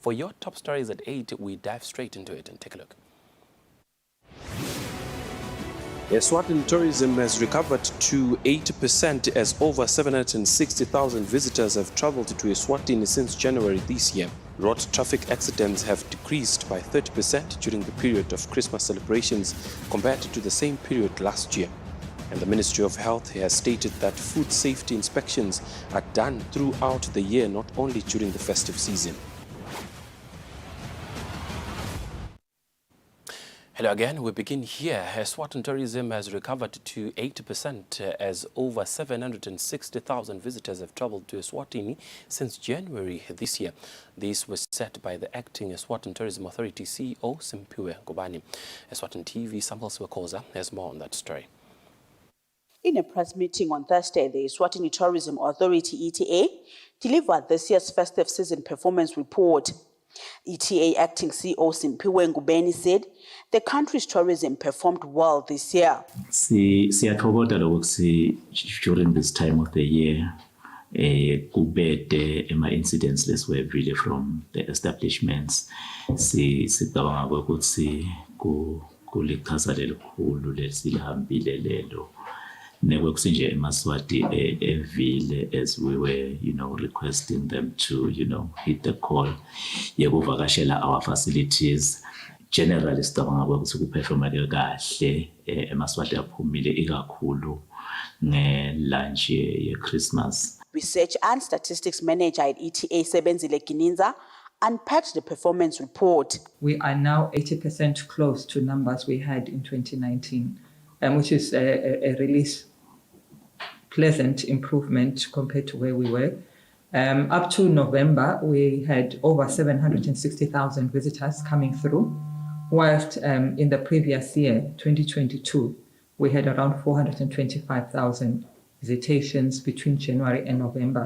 For your top stories at 8, we dive straight into it and take a look. Eswatini tourism has recovered to 80% as over 760,000 visitors have traveled to Eswatini since January this year. Road traffic accidents have decreased by 30% during the period of Christmas celebrations compared to the same period last year. And the Ministry of Health has stated that food safety inspections are done throughout the year, not only during the festive season. Hello again, we begin here. Eswatini tourism has recovered to 80% as over 760,000 visitors have traveled to Eswatini since January this year. This was set by the acting Eswatini Tourism Authority CEO, Simpiwe Ngubane. Eswatini TV, Samuel Siwakoza has more on that story. In a press meeting on Thursday, the Eswatini Tourism Authority, ETA, delivered this year's festive season performance report. ETA acting CEO Simpiwe Ngubane said the country's tourism performed well this year. Siyathokoza lokuthi during this time of the year, kubede ama-incidents leswevile from the establishments. Sicabanga ukuthi kuliqhaza lelikhulu lesilihambile lelo. Nje eMaswati evile as we were, requesting them to, hit the call. Yekuvakashela our facilities. Generally, sicabanga ukuthi kuperforma kahle eMaswati aphumile ikakhulu nge-lunch ye-Christmas. Research and Statistics Manager at ETA, Sebenzile Gininza, unpacked the performance report. We are now 80% close to numbers we had in 2019, which is a really pleasant improvement compared to where we were. Up to November, we had over 760,000 visitors coming through, whilst in the previous year, 2022, we had around 425,000 visitations between January and November.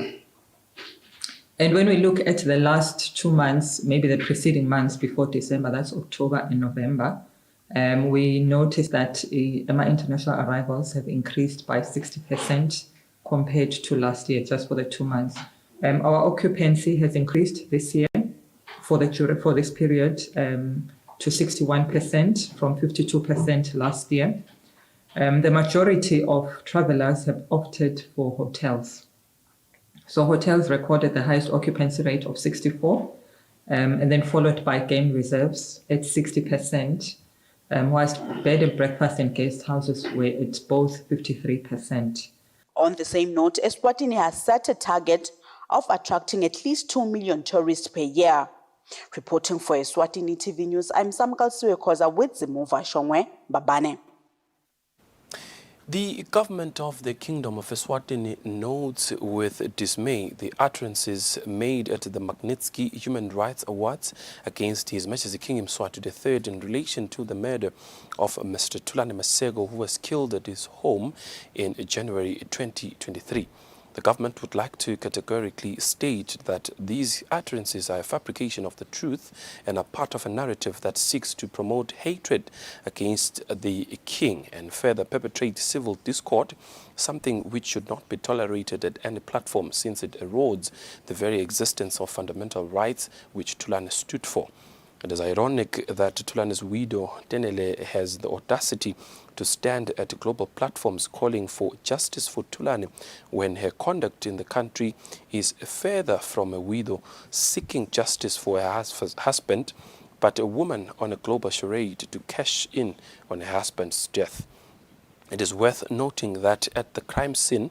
And when we look at the last 2 months, maybe the preceding months before December, that's October and November, we noticed that international arrivals have increased by 60% compared to last year, just for the 2 months. Our occupancy has increased this year for this period to 61% from 52% last year. The majority of travelers have opted for hotels. So hotels recorded the highest occupancy rate of 64%, and then followed by game reserves at 60%. Whilst bed and breakfast and guest houses were at both 53%. On the same note, Eswatini has set a target of attracting at least 2 million tourists per year. Reporting for Eswatini TV News, I'm Samuel Siwakoza with Zimuva Shongwe Babane. The government of the Kingdom of Eswatini notes with dismay the utterances made at the Magnitsky Human Rights Awards against His Majesty King Mswati III in relation to the murder of Mr. Thulani Masego, who was killed at his home in January 2023. The government would like to categorically state that these utterances are a fabrication of the truth and are part of a narrative that seeks to promote hatred against the king and further perpetrate civil discord, something which should not be tolerated at any platform since it erodes the very existence of fundamental rights which Thulani stood for. It is ironic that Thulani's widow, Tenele, has the audacity to stand at global platforms calling for justice for Thulani when her conduct in the country is further from a widow seeking justice for her husband, but a woman on a global charade to cash in on her husband's death. It is worth noting that at the crime scene,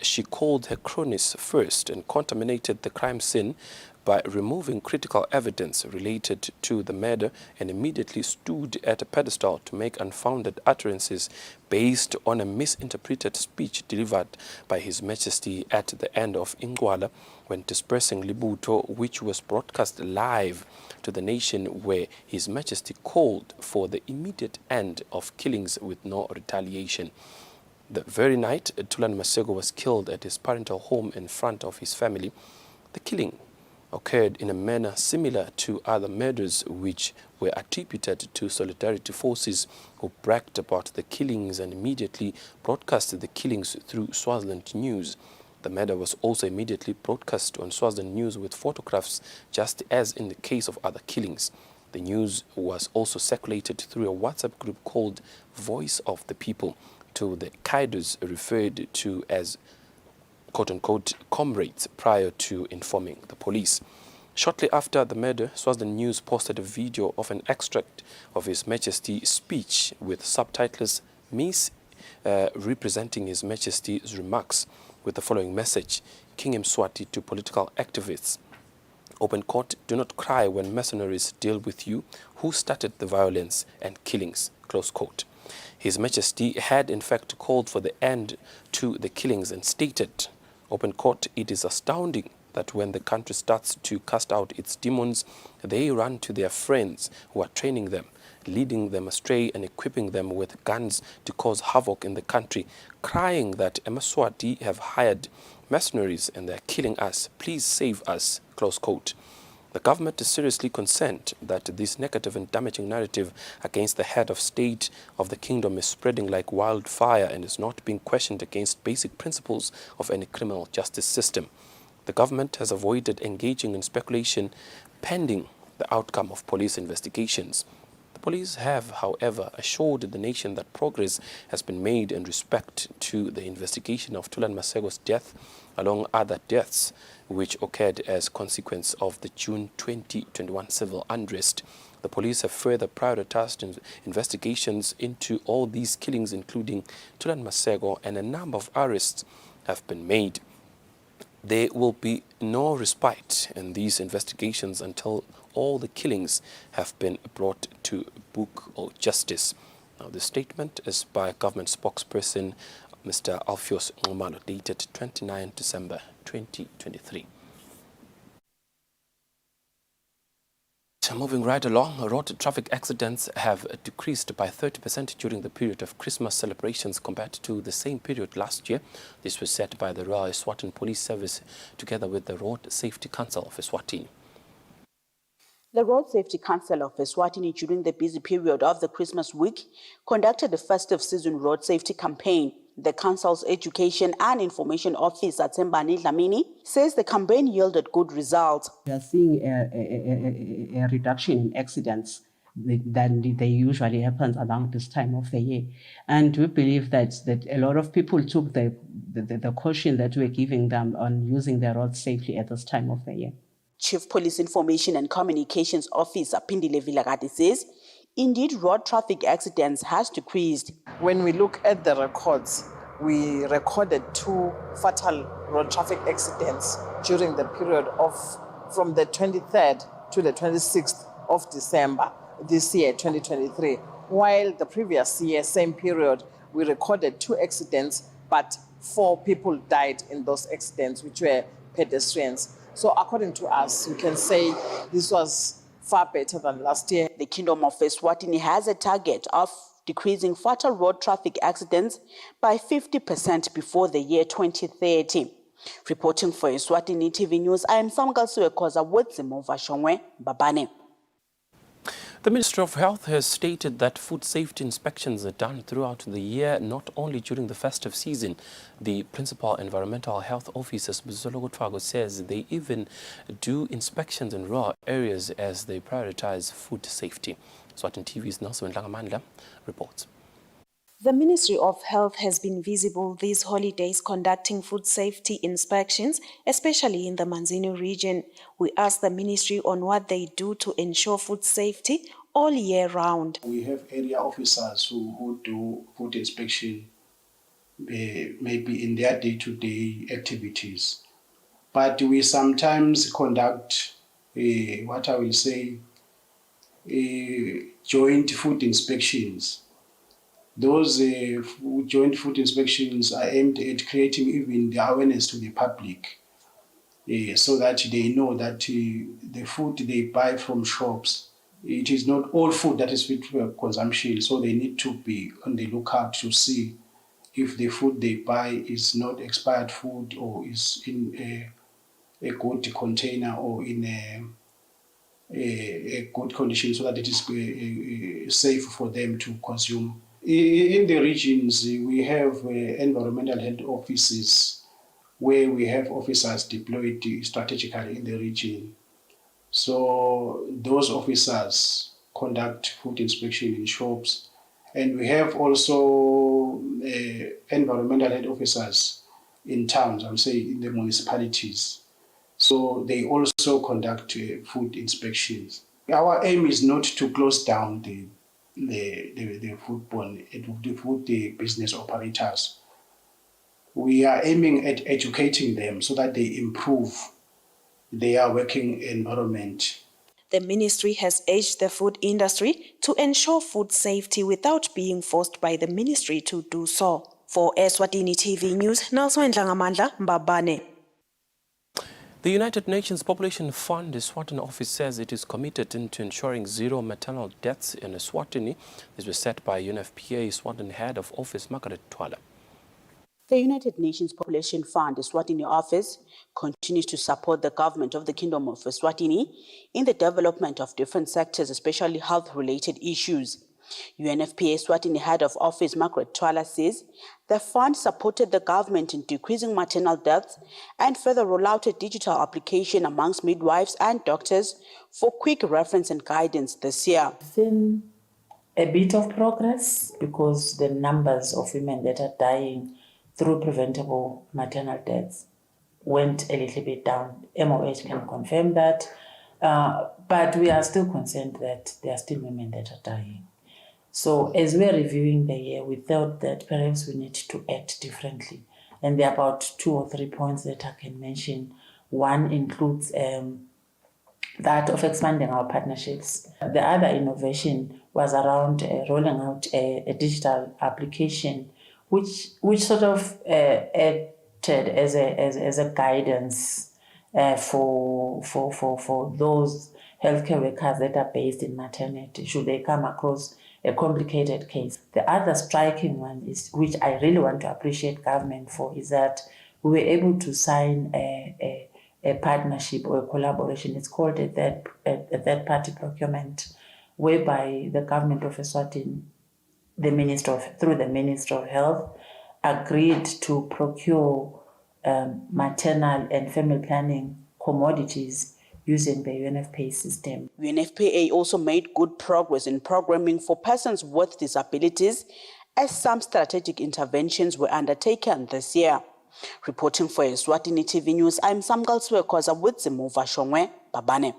she called her cronies first and contaminated the crime scene by removing critical evidence related to the murder and immediately stood at a pedestal to make unfounded utterances based on a misinterpreted speech delivered by His Majesty at the end of Ingwala when dispersing Libuto, which was broadcast live to the nation, where His Majesty called for the immediate end of killings with no retaliation. The very night Thulani Masego was killed at his parental home in front of his family, the killing occurred in a manner similar to other murders which were attributed to solidarity forces who bragged about the killings and immediately broadcasted the killings through Swaziland news. The murder was also immediately broadcast on Swaziland News with photographs, just as in the case of other killings. The news was also circulated through a WhatsApp group called Voice of the People to the Kaidos, referred to as quote-unquote comrades, prior to informing the police. Shortly after the murder, Swaziland News posted a video of an extract of His Majesty's speech with subtitles representing His Majesty's remarks with the following message: King Mswati to political activists. Open court, do not cry when mercenaries deal with you. Who started the violence and killings? Close quote. His Majesty had in fact called for the end to the killings and stated, open court, it is astounding that when the country starts to cast out its demons, they run to their friends who are training them, leading them astray and equipping them with guns to cause havoc in the country, crying that Eswatini have hired mercenaries and they're killing us. Please save us. Close quote. The government is seriously concerned that this negative and damaging narrative against the head of state of the kingdom is spreading like wildfire and is not being questioned against basic principles of any criminal justice system. The government has avoided engaging in speculation pending the outcome of police investigations. The police have, however, assured the nation that progress has been made in respect to the investigation of Thulan Masego's death, along other deaths which occurred as consequence of the June 2021 civil unrest. The police have further prioritized investigations into all these killings, including Thulan Masego, and a number of arrests have been made. There will be no respite in these investigations until all the killings have been brought to book or justice. Now, the statement is by government spokesperson Mr. Alpheus Ngumalo, dated 29 December 2023. Moving right along, road traffic accidents have decreased by 30% during the period of Christmas celebrations compared to the same period last year. This was said by the Royal Eswatini Police Service together with the Road Safety Council of Eswatini. The Road Safety Council of Eswatini, during the busy period of the Christmas week, conducted a festive season road safety campaign. The Council's Education and Information Officer, Tsembani Dlamini, says the campaign yielded good results. We are seeing a reduction in accidents than they usually happens around this time of the year. And we believe that a lot of people took the caution that we're giving them on using the road safely at this time of the year. Chief Police Information and Communications Officer Pindile Vilagati says, indeed, road traffic accidents has decreased. When we look at the records, we recorded 2 fatal road traffic accidents during the period of from the 23rd to the 26th of December this year, 2023. While the previous year, same period, we recorded 2 accidents, but 4 people died in those accidents, which were pedestrians. So according to us, we can say this was far better than last year. The Kingdom of Eswatini has a target of decreasing fatal road traffic accidents by 50% before the year 2030. Reporting for Eswatini TV News, I am Samgal Suekoza with Zimova Shongwe Babane. The Ministry of Health has stated that food safety inspections are done throughout the year, not only during the festive season. The Principal Environmental Health Officer, Zoloko Twago, says they even do inspections in rural areas as they prioritize food safety. Eswatini TV's Nelson Langamandla reports. The Ministry of Health has been visible these holidays conducting food safety inspections, especially in the Manzini region. We asked the ministry on what they do to ensure food safety all year round. We have area officers who do food inspection maybe in their day-to-day activities. But we sometimes conduct what I will say joint food inspections. Those joint food inspections are aimed at creating even the awareness to the public so that they know that the food they buy from shops, it is not all food that is fit for consumption, so they need to be on the lookout to see if the food they buy is not expired food or is in a good container or in a good condition so that it is safe for them to consume. In the regions, we have environmental health offices where we have officers deployed strategically in the region. So those officers conduct food inspection in shops, and we have also environmental health officers in towns, I'm saying in the municipalities. So they also conduct food inspections. Our aim is not to close down the food business operators. We are aiming at educating them so that they improve their working environment. The ministry has urged the food industry to ensure food safety without being forced by the ministry to do so. For Eswatini TV News, Nelson Ndlangamandla, Mbabane. The United Nations Population Fund Eswatini office says it is committed to ensuring zero maternal deaths in Eswatini. This was said by UNFPA Eswatini Head of Office Margaret Twala. The United Nations Population Fund Eswatini office continues to support the government of the Kingdom of Eswatini in the development of different sectors, especially health-related issues. UNFPA Eswatini Head of Office Margaret Twala says the fund supported the government in decreasing maternal deaths and further roll out a digital application amongst midwives and doctors for quick reference and guidance this year. Seen a bit of progress because the numbers of women that are dying through preventable maternal deaths went a little bit down. MOH can confirm that, but we are still concerned that there are still women that are dying. So as we're reviewing the year, we thought that perhaps we need to act differently. And there are about 2 or 3 points that I can mention. One includes that of expanding our partnerships. The other innovation was around rolling out a digital application which sort of acted as a guidance for those healthcare workers that are based in maternity, should they come across a complicated case. The other striking one is, which I really want to appreciate government for, is that we were able to sign a partnership or a collaboration. It's called a third-party procurement, whereby the government of Eswatini, through the Minister of Health, agreed to procure maternal and family planning commodities using the UNFPA system. UNFPA also made good progress in programming for persons with disabilities, as some strategic interventions were undertaken this year. Reporting for Eswatini TV News, I'm Samgal Swekoza with Zimuva Shongwe, Babane.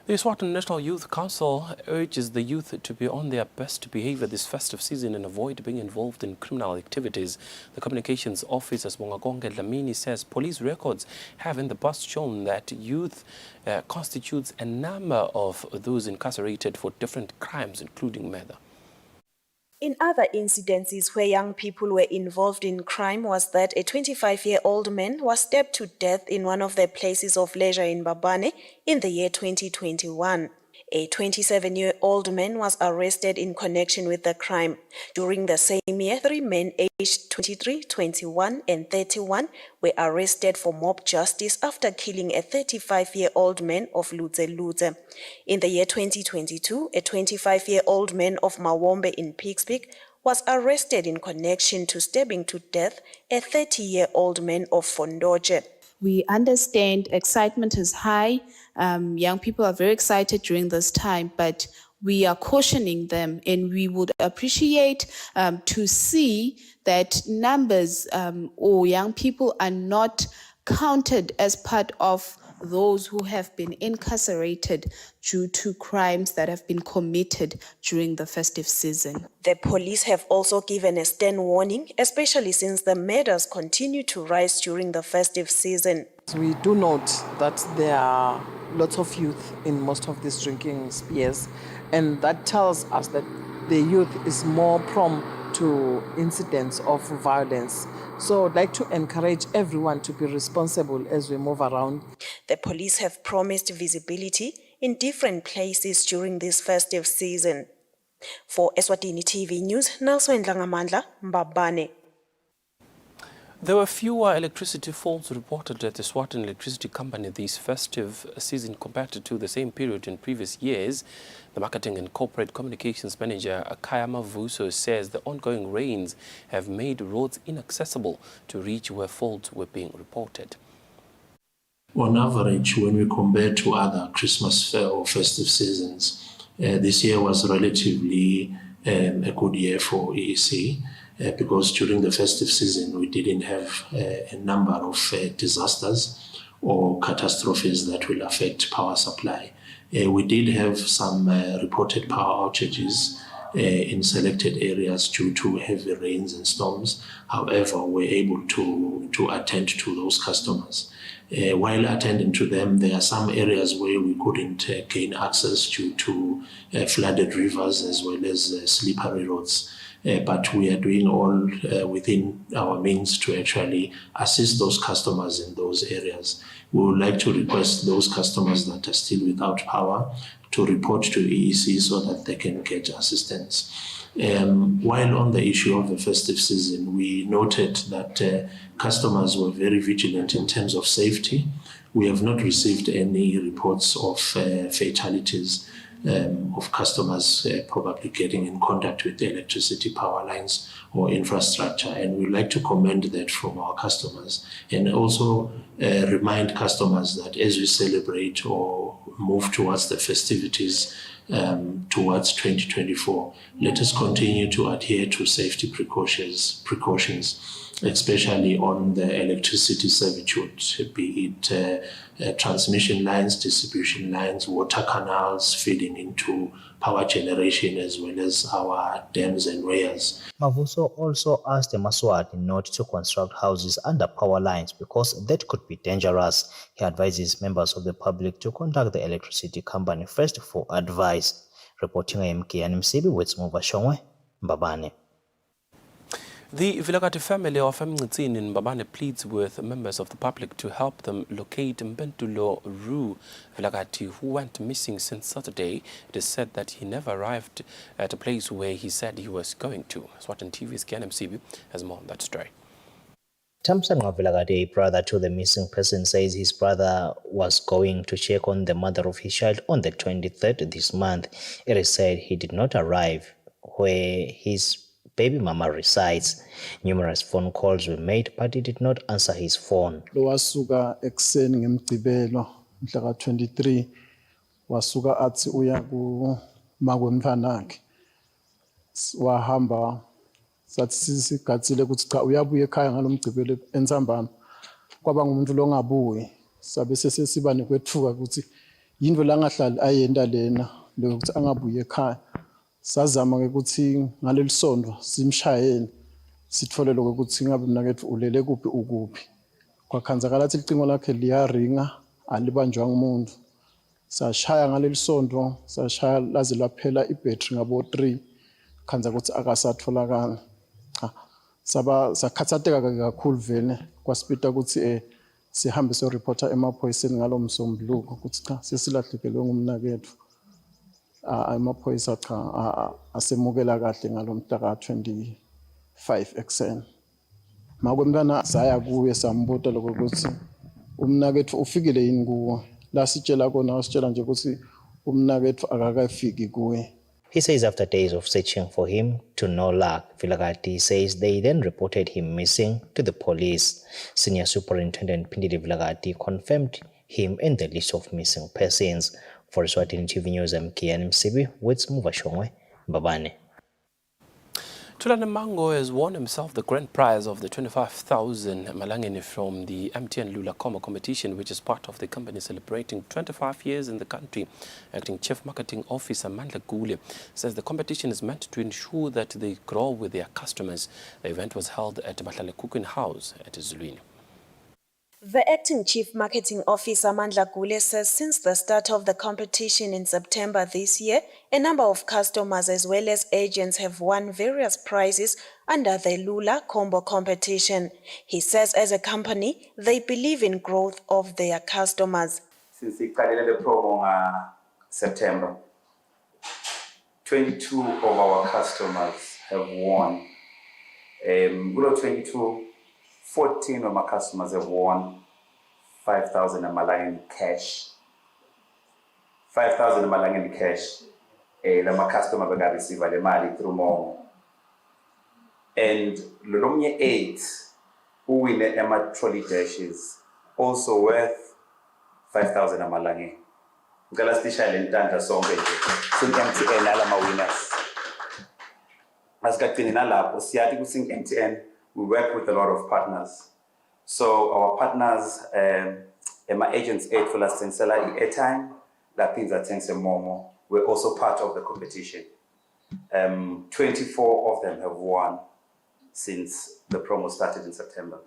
The Eswatini National Youth Council urges the youth to be on their best behavior this festive season and avoid being involved in criminal activities. The Communications Officer Bongagonge Dlamini says police records have in the past shown that youth constitutes a number of those incarcerated for different crimes, including murder. In other incidences where young people were involved in crime was that a 25-year-old man was stabbed to death in one of their places of leisure in Babane in the year 2021. A 27-year-old man was arrested in connection with the crime. During the same year, 3 men aged 23, 21 and 31 were arrested for mob justice after killing a 35-year-old man of Ludze. In the year 2022, a 25-year-old man of Mawombe in Piekspeek was arrested in connection to stabbing to death a 30-year-old man of Fondoje. We understand excitement is high. Young people are very excited during this time, but we are cautioning them, and we would appreciate to see that numbers or young people are not counted as part of those who have been incarcerated due to crimes that have been committed during the festive season. The police have also given a stern warning, especially since the murders continue to rise during the festive season. We do note that there are lots of youth in most of these drinking spheres, and that tells us that the youth is more prone to incidents of violence. So I'd like to encourage everyone to be responsible as we move around. The police have promised visibility in different places during this festive season. For Eswatini TV News, Nelson Ndlangamandla, Mbabane. There were fewer electricity faults reported at the Eswatini Electricity Company this festive season compared to the same period in previous years. The Marketing and Corporate Communications Manager, Akaya Mavuso, says the ongoing rains have made roads inaccessible to reach where faults were being reported. On average, when we compare to other Christmas fair or festive seasons, this year was relatively a good year for EEC. Because during the festive season, we didn't have a number of disasters or catastrophes that will affect power supply. We did have some reported power outages in selected areas due to heavy rains and storms. However, we're able to attend to those customers. While attending to them, there are some areas where we couldn't gain access due to flooded rivers as well as slippery roads. But we are doing all within our means to actually assist those customers in those areas. We would like to request those customers that are still without power to report to EEC so that they can get assistance. While on the issue of the festive season, we noted that customers were very vigilant in terms of safety. We have not received any reports of fatalities of customers probably getting in contact with the electricity power lines or infrastructure, and we'd like to commend that from our customers and also remind customers that as we celebrate or move towards the festivities towards 2024, let us continue to adhere to safety precautions, especially on the electricity servitude, be it transmission lines, distribution lines, water canals feeding into power generation, as well as our dams and weirs. Mavuso also asked the Eswatini not to construct houses under power lines because that could be dangerous. He advises members of the public to contact the electricity company first for advice. Reporting MTN Lula with Shongwe, Mbabane. The Vilakati family of Eswatini in Mbabane pleads with members of the public to help them locate Mpentulo Ru Vilakati, who went missing since Saturday. It is said that he never arrived at a place where he said he was going to. Eswatini TV's KNMCB has more on that story. Tamsang Vilakati, a brother to the missing person, says his brother was going to check on the mother of his child on the 23rd this month. It is said he did not arrive where his baby mama resides. Numerous phone calls were made, but he did not answer his phone. Wasuka ekseni ngemgcibelo mhla ka-23 wasuka athi uya ku makwemfanakhe wahamba sathi sisigatsile ukuthi cha uyabuya ekhaya ngalomgcibelo entsambama kwaba ngumuntu longabuyi sabe sesiba nekwethuka ukuthi yindlo la ngahlali ayenda lena lokuthi angabuye ekhaya. Sazama ke ukuthi ngaleli sonto simshayeni sithole lokho ukuthi ngabe mnakethu ulele kuphi ukuphi. Kwakhanzakala ukuthi icingo lakhe liyaringa alibanjwa ngumuntu. Sashaya ngaleli sonto sashaya laze laphela ibattery ngabo 3 khanza ukuthi akasatholakala. Sakhathatheka kakhulu vele kwasipita ukuthi sihambe so reporter emaphoyiseni ngalomsombuluko ukuthi cha sesilahlekelwe ngumnakethu. Amaphoyisa cha asemukela kahle ngalomhla ka-25 ekseni. Makwemntana saya kuye sambuta lokho ukuthi umnakethu ufikile yini kuwe. La sitshela kona wasitshela nje ukuthi umnakethu akakafiki kuwe. He says after days of searching for him to no luck, Vilakati says they then reported him missing to the police. Senior Superintendent Pindile Vilakati confirmed him in the list of missing persons. For Eswatini TV News, I'm KNMCB with Shongwe, Mbabane. Tulane Mango has won himself the grand prize of the 25,000 Malangeni from the MTN Lula Competition, which is part of the company celebrating 25 years in the country. Acting Chief Marketing Officer Mandla Gule says the competition is meant to ensure that they grow with their customers. The event was held at Bahlale Cooking House at Eswatini. The acting chief marketing officer Mandla Gule says since the start of the competition in September this year, a number of customers as well as agents have won various prizes under the Lula Combo competition. He says as a company, they believe in growth of their customers. Since the program September, 22 of our customers have won. 22 14 of my customers have won 5,000 Malanga in cash. 5,000 Malanga in cash. My customer will receive the money through more. And Lolomye 8, who win the Emma trolley dashes, also worth 5,000 Malanga. Galastisha and Tanta Sombe, sing MTN Alama winners. As Gatinala, Osiati, who sing MTN, we work with a lot of partners. So our partners, my agents, 8 for last Sensela airtime, that means that thanks to Momo, we're also part of the competition. 24 of them have won since the promo started in September.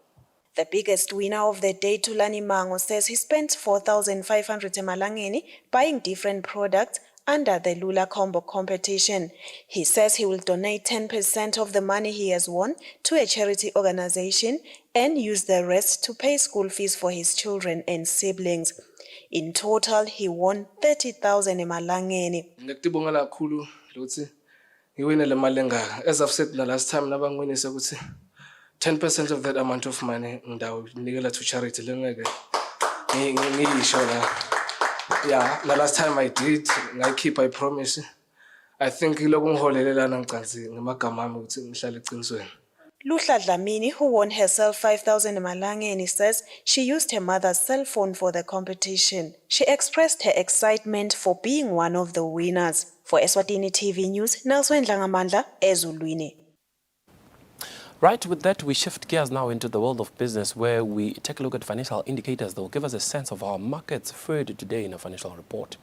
The biggest winner of the day, Tulani Mango, says he spent 4,500 emalangeni buying different products under the Lula Combo competition. He says he will donate 10% of the money he has won to a charity organization and use the rest to pay school fees for his children and siblings. In total, he won 30,000 emalangeni. As I've said the last time, 10% of that amount of money to charity. Yeah, the last time I did, I promise. I think Luhla Dlamini, who won herself 5,000 emalangeni, says she used her mother's cell phone for the competition. She expressed her excitement for being one of the winners. For Eswatini TV News, Nelson Dlangamandla, Ezulwini. Right, with that, we shift gears now into the world of business, where we take a look at financial indicators that will give us a sense of how markets fared today in a financial report.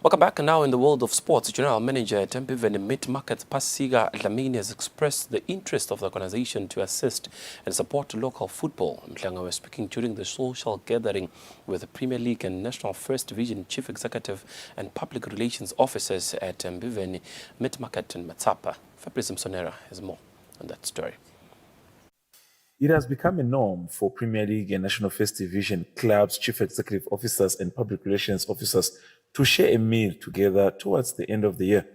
Welcome back. Now in the world of sports, General Manager at MTN Meat Market Pasiga Dlamini has expressed the interest of the organization to assist and support local football. Mhlanga was speaking during the social gathering with the Premier League and National First Division Chief Executive and Public Relations Officers at MTN Meat Market in Matsapa. Fabrice Msonera has more on that story. It has become a norm for Premier League and National First Division clubs, chief executive officers and public relations officers to share a meal together towards the end of the year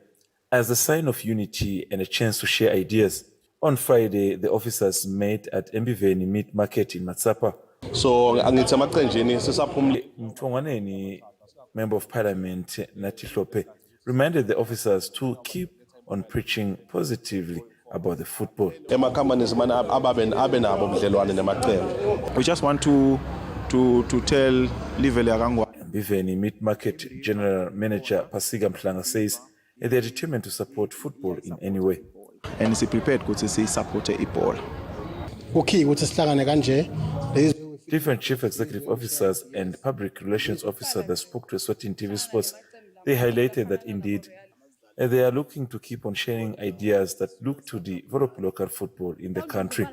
as a sign of unity and a chance to share ideas. On Friday, the officers met at MTN Meat Market in Matsapa. So, Mtongwaneni, Member of Parliament Nati Hlope, reminded the officers to keep on preaching positively about the football. We just want to tell MTN Meat Market General Manager Pasiga Mhlanga says they are determined to support football in any way. And is prepared to support a ball. Different chief executive officers and public relations officers that spoke to Eswatini TV Sports, they highlighted that indeed they are looking to keep on sharing ideas that look to develop local football in the country.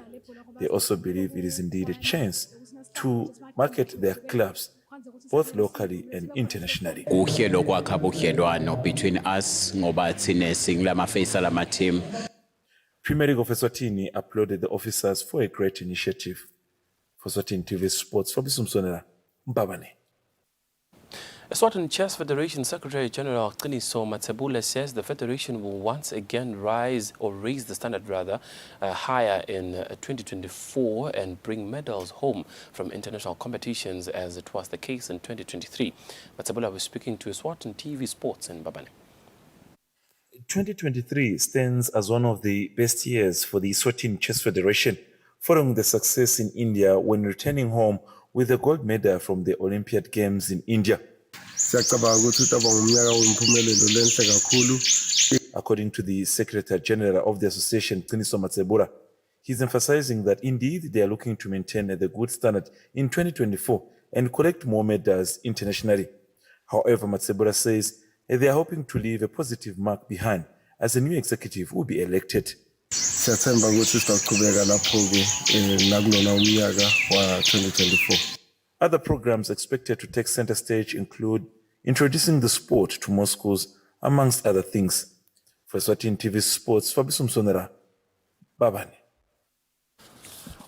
They also believe it is indeed a chance to market their clubs both locally and internationally. Between us, team. Premier League of Eswatini applauded the officers for a great initiative. For Eswatini TV Sports, Fabrice Msonera, Mbabane. Eswatini Chess Federation Secretary General Qiniso Matsebula says the federation will once again raise the standard higher in 2024 and bring medals home from international competitions as it was the case in 2023. Matsebula was speaking to Eswatini TV Sports in Mbabane. 2023 stands as one of the best years for the Eswatini Chess Federation, following the success in India when returning home with a gold medal from the Olympiad Games in India. According to the Secretary General of the Association, Qiniso Matsebula, he's emphasizing that indeed they are looking to maintain the good standard in 2024 and collect more medals internationally. However, Matsebula says they are hoping to leave a positive mark behind as a new executive will be elected. Other programs expected to take center stage include introducing the sport to Moscow's, amongst other things. For Eswatini TV Sports, Fabiso Msonera, Babane.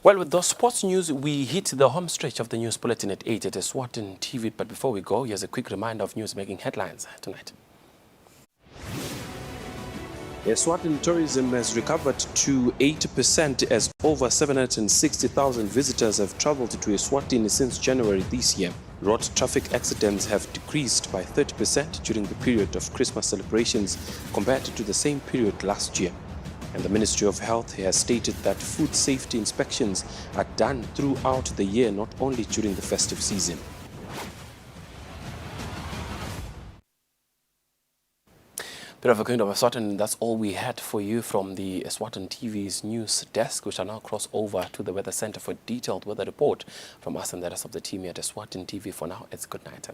Well, with those sports news, we hit the home stretch of the news bulletin at 8 at Eswatini TV. But before we go, here's a quick reminder of news making headlines tonight. Eswatini tourism has recovered to 80% as over 760,000 visitors have traveled to Eswatini since January this year. Road traffic accidents have decreased by 30% during the period of Christmas celebrations compared to the same period last year. And the Ministry of Health has stated that food safety inspections are done throughout the year, not only during the festive season. Bit of a kind of Eswatini, that's all we had for you from the Eswatini TV's news desk. We shall now cross over to the Weather Center for a detailed weather report from us and the rest of the team here at Eswatini TV. For now, it's good night.